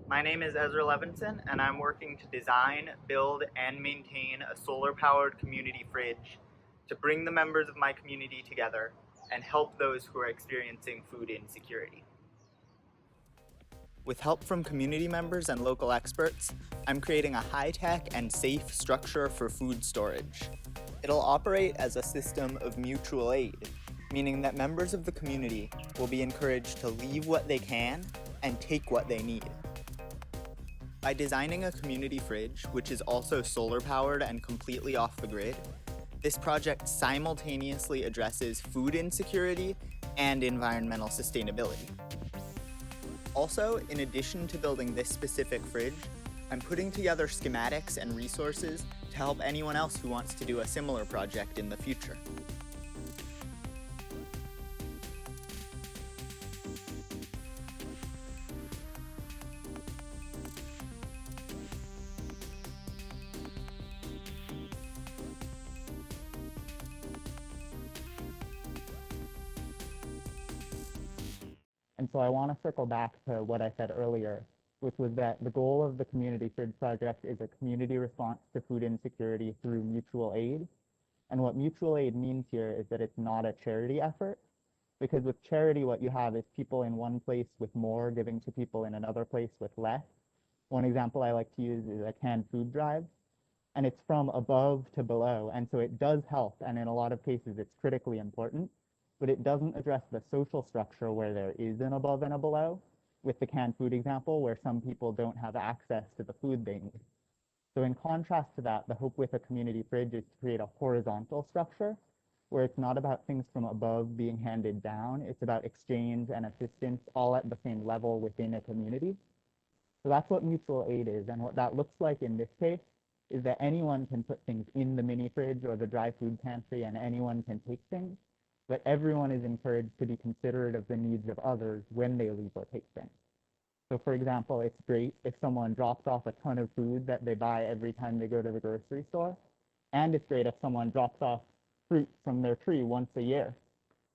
My name is Ezra Levinson, and I'm working to design, build, and maintain a solar-powered community fridge to bring the members of my community together and help those who are experiencing food insecurity. With help from community members and local experts, I'm creating a high-tech and safe structure for food storage. It'll operate as a system of mutual aid, meaning that members of the community will be encouraged to leave what they can and take what they need. By designing a community fridge, which is also solar-powered and completely off the grid, this project simultaneously addresses food insecurity and environmental sustainability. Also, in addition to building this specific fridge, I'm putting together schematics and resources to help anyone else who wants to do a similar project in the future. And so I want to circle back to what I said earlier, which was that the goal of the Community Fridge Project is a community response to food insecurity through mutual aid. And what mutual aid means here is that it's not a charity effort, because with charity, what you have is people in one place with more giving to people in another place with less. One example I like to use is a canned food drive, and it's from above to below. And so it does help, and in a lot of cases, it's critically important, but it doesn't address the social structure where there is an above and a below, with the canned food example, where some people don't have access to the food they need. So in contrast to that, the hope with a community fridge is to create a horizontal structure where it's not about things from above being handed down, it's about exchange and assistance all at the same level within a community. So that's what mutual aid is, and what that looks like in this case is that anyone can put things in the mini fridge or the dry food pantry and anyone can take things, but everyone is encouraged to be considerate of the needs of others when they leave or take things. So for example, it's great if someone drops off a ton of food that they buy every time they go to the grocery store, and it's great if someone drops off fruit from their tree once a year.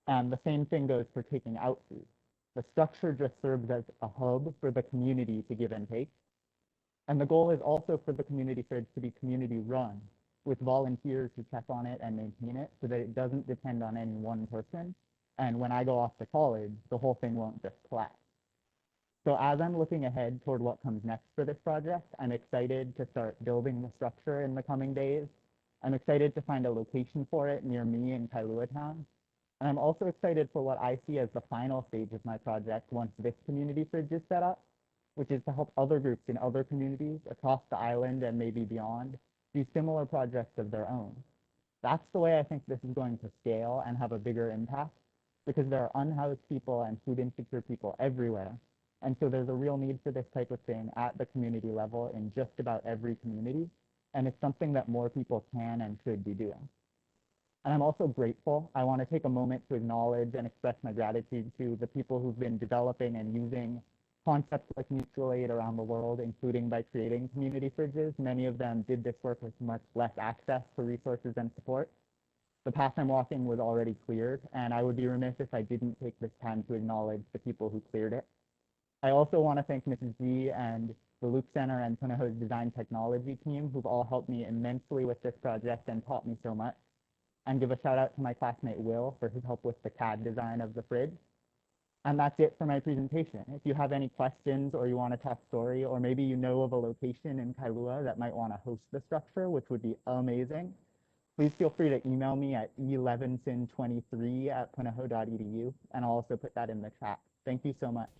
And the same thing goes for taking out food. The structure just serves as a hub for the community to give and take. And the goal is also for the community fridge to be community run, with volunteers who check on it and maintain it so that it doesn't depend on any one person. And when I go off to college, the whole thing won't just collapse. So as I'm looking ahead toward what comes next for this project, I'm excited to start building the structure in the coming days. I'm excited to find a location for it near me in Kailua Town. And I'm also excited for what I see as the final stage of my project once this community fridge is set up, which is to help other groups in other communities across the island and maybe beyond do similar projects of their own. That's the way I think this is going to scale and have a bigger impact, because there are unhoused people and food insecure people everywhere. And so there's a real need for this type of thing at the community level in just about every community. And it's something that more people can and should be doing. And I'm also grateful. I want to take a moment to acknowledge and express my gratitude to the people who've been developing and using concepts like mutual aid around the world, including by creating community fridges. Many of them did this work with much less access to resources and support. The path I'm walking was already cleared, and I would be remiss if I didn't take this time to acknowledge the people who cleared it. I also want to thank Mrs. G and the Loop Center and Punahou's design technology team, who've all helped me immensely with this project and taught me so much. And give a shout out to my classmate Will for his help with the CAD design of the fridge. And that's it for my presentation. If you have any questions or you want to talk story, or maybe you know of a location in Kailua that might want to host the structure, which would be amazing, please feel free to email me at elevinson23@punahou.edu, and I'll also put that in the chat. Thank you so much.